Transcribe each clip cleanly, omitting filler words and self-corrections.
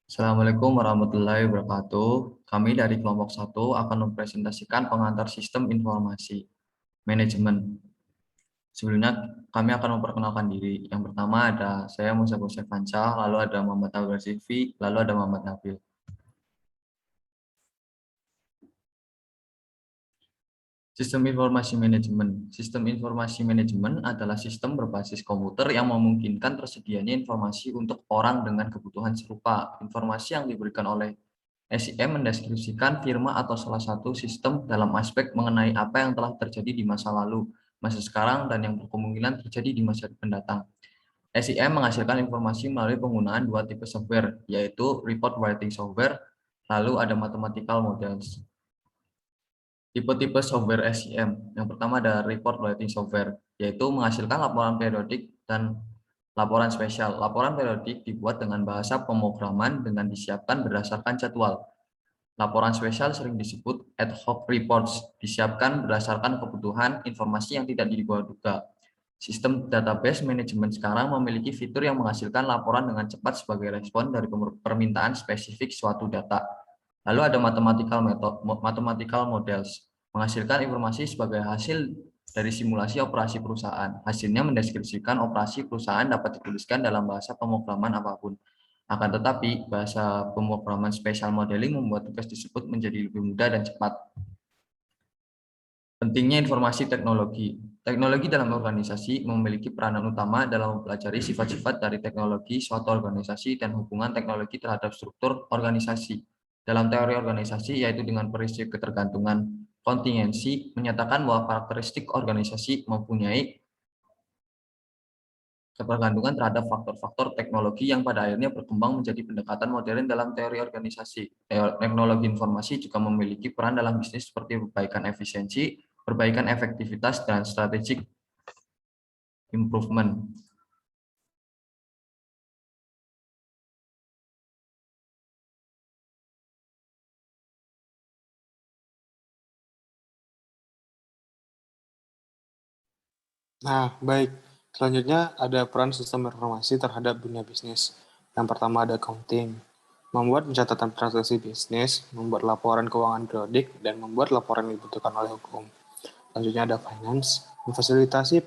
Assalamualaikum warahmatullahi wabarakatuh. Kami dari kelompok 1 akan mempresentasikan pengantar sistem informasi manajemen. Sebelumnya kami akan memperkenalkan diri. Yang pertama ada saya Musa Bosek Fanca, lalu ada Muhammad Abdul Sifi, lalu ada Muhammad Nabil. Sistem informasi manajemen. Sistem informasi manajemen adalah sistem berbasis komputer yang memungkinkan tersedianya informasi untuk orang dengan kebutuhan serupa. Informasi yang diberikan oleh SIM mendeskripsikan firma atau salah satu sistem dalam aspek mengenai apa yang telah terjadi di masa lalu, masa sekarang, dan yang berkemungkinan terjadi di masa mendatang. SIM menghasilkan informasi melalui penggunaan dua tipe software, yaitu report writing software, lalu ada mathematical models. Tipe-tipe software SIM. Yang pertama ada report writing software, yaitu menghasilkan laporan periodik dan laporan spesial. Laporan periodik dibuat dengan bahasa pemrograman dengan disiapkan berdasarkan jadwal. Laporan spesial sering disebut ad hoc reports, disiapkan berdasarkan kebutuhan informasi yang tidak diduga-duga. Sistem database manajemen sekarang memiliki fitur yang menghasilkan laporan dengan cepat sebagai respon dari permintaan spesifik suatu data. Lalu ada mathematical models, menghasilkan informasi sebagai hasil dari simulasi operasi perusahaan. Hasilnya mendeskripsikan operasi perusahaan dapat dituliskan dalam bahasa pemrograman apapun. Akan tetapi, bahasa pemrograman spatial modeling membuat tugas tersebut menjadi lebih mudah dan cepat. Pentingnya informasi teknologi. Teknologi dalam organisasi memiliki peranan utama dalam mempelajari sifat-sifat dari teknologi suatu organisasi dan hubungan teknologi terhadap struktur organisasi. Dalam teori organisasi, yaitu dengan prinsip ketergantungan kontingensi, menyatakan bahwa karakteristik organisasi mempunyai ketergantungan terhadap faktor-faktor teknologi yang pada akhirnya berkembang menjadi pendekatan modern dalam teori organisasi. Teknologi informasi juga memiliki peran dalam bisnis seperti perbaikan efisiensi, perbaikan efektivitas, dan strategic improvement. Nah, baik. Selanjutnya ada peran sistem informasi terhadap dunia bisnis. Yang pertama ada accounting, membuat pencatatan transaksi bisnis, membuat laporan keuangan periodik, dan membuat laporan yang dibutuhkan oleh hukum. Selanjutnya ada finance, memfasilitasi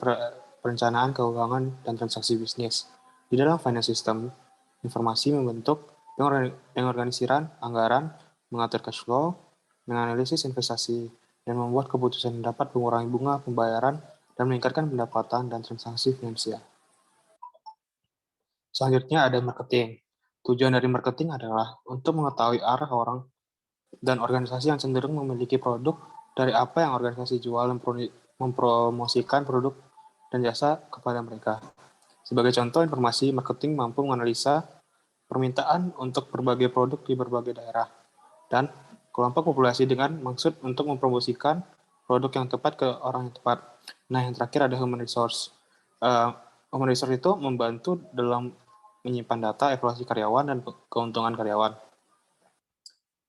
perencanaan keuangan dan transaksi bisnis. Di dalam finance system, informasi membentuk pengorganisiran anggaran, mengatur cash flow, menganalisis investasi, dan membuat keputusan yang dapat mengurangi bunga pembayaran dan meningkatkan pendapatan dan transaksi finansial. Selanjutnya ada marketing. Tujuan dari marketing adalah untuk mengetahui arah orang dan organisasi yang cenderung memiliki produk dari apa yang organisasi jual dan mempromosikan produk dan jasa kepada mereka. Sebagai contoh, informasi marketing mampu menganalisa permintaan untuk berbagai produk di berbagai daerah dan kelompok populasi dengan maksud untuk mempromosikan produk yang tepat ke orang yang tepat. Nah, yang terakhir ada human resource. Human resource itu membantu dalam menyimpan data, evaluasi karyawan, dan keuntungan karyawan.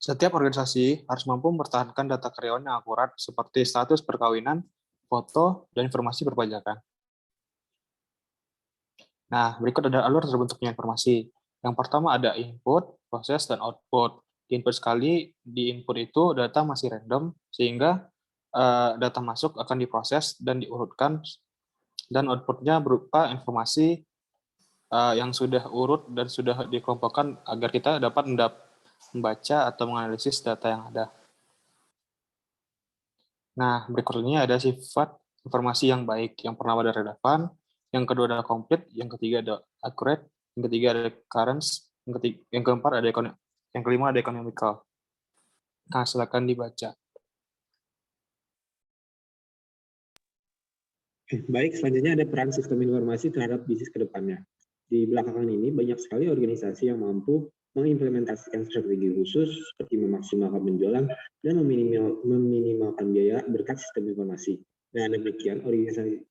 Setiap organisasi harus mampu mempertahankan data karyawan yang akurat seperti status perkawinan, foto, dan informasi perpajakan. Nah, berikut ada alur terbentuknya informasi. Yang pertama ada input, proses, dan output. Di input sekali, di input itu data masih random, sehingga data masuk akan diproses dan diurutkan, dan outputnya berupa informasi yang sudah urut dan sudah dikelompokkan agar kita dapat membaca atau menganalisis data yang ada. Nah, berikutnya ada sifat informasi yang baik. Yang pertama ada relevan, yang kedua ada complete, yang ketiga ada accurate, yang ketiga ada current, yang keempat ada yang kelima ada economical. Nah, silakan dibaca. Baik, selanjutnya ada peran sistem informasi terhadap bisnis ke depannya. Di belakangan ini, banyak sekali organisasi yang mampu mengimplementasikan strategi khusus seperti memaksimalkan penjualan dan meminimalkan biaya berkat sistem informasi. Dengan demikian,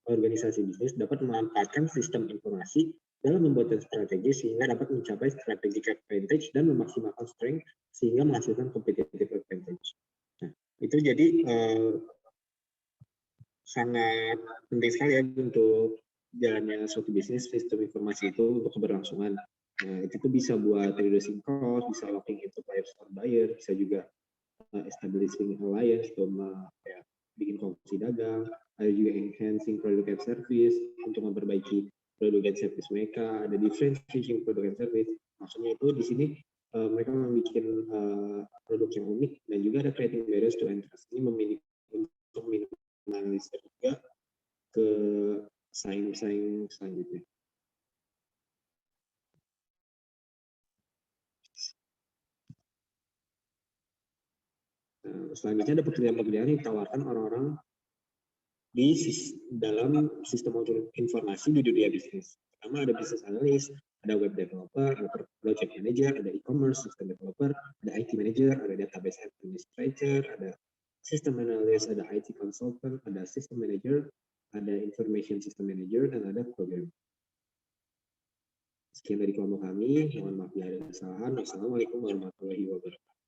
organisasi bisnis dapat memanfaatkan sistem informasi dalam membuat strategi sehingga dapat mencapai strategic advantage dan memaksimalkan strength sehingga menghasilkan competitive advantage. Nah, itu jadi sangat penting sekali ya untuk jalannya suatu bisnis, sistem informasi itu untuk keberlangsungan. Nah, itu tuh bisa buat reducing cost, bisa locking into store buyer, bisa juga establishing alliance atau kayak bikin kongsi dagang, ada juga enhancing product and service untuk memperbaiki produk dan service mereka, ada differentiating product and service. Maksudnya itu di sini mereka membuat produk yang unik dan juga ada creating barriers to entrance. Ini untuk minimalisir juga ke saing-saing selanjutnya. Selanjutnya ada pekerjaan-pekerjaan yang ditawarkan orang-orang di dalam sistem informasi di dunia bisnis. Pertama ada business analyst, ada web developer, ada project manager, ada e-commerce system developer, ada IT manager, ada database administrator, ada system analyst, ada IT consultant, ada system manager, ada information system manager, dan ada programmer. Sekian dari kelompok kami. Mohon maaf bila ada kesalahan. Wassalamualaikum warahmatullahi wabarakatuh.